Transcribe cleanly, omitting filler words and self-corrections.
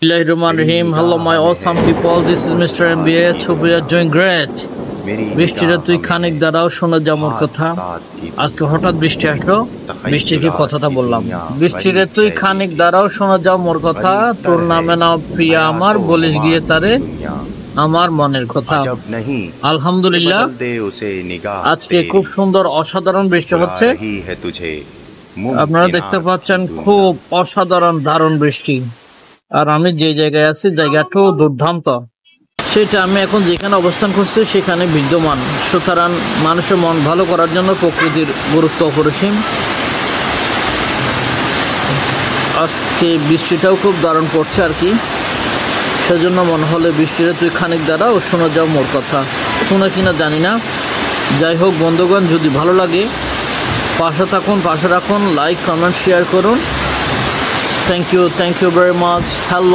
Bismillahirrahmanirrahim. Hello my awesome people, this is Mr. MBH. Hope we are doing great. বৃষ্টিরে তুই খানিক দাঁড়াও শোনা যা মোর কথা। আজকে হঠাৎ বৃষ্টি আসলো, বৃষ্টি কি কথাটা বললাম। বৃষ্টিরে তুই খানিক দাঁড়াও শোনা যা মোর কথা, তোর নামে না প্রিয়া আমার বলিস গিয়ে তারে আমার মনের কথা। আলহামদুলিল্লাহ, আজকে খুব সুন্দর অসাধারণ বৃষ্টি হচ্ছে। আপনারা দেখতে পাচ্ছেন খুব অসাধারণ দারুণ বৃষ্টি। আর আমি যে জায়গায় আছি জায়গাটাও দুর্দান্ত। সেটা আমি এখন যেখানে অবস্থান করছি সেখানে বিদ্যমান। সুতরাং মানুষের মন ভালো করার জন্য প্রকৃতির গুরুত্ব অপরিসীম। আজকে বৃষ্টিটাও খুব দারুণ পড়ছে আর কি, সেজন্য মনে হলে বৃষ্টিতে তুই খানিক দাঁড়া ও শোনা যাও মোর কথা। শুনে কিনা জানি না, যাই হোক বন্ধুগণ, যদি ভালো লাগে পাশে থাকুন, পাশে রাখুন, লাইক কমেন্ট শেয়ার করুন। Thank you very much. Hello.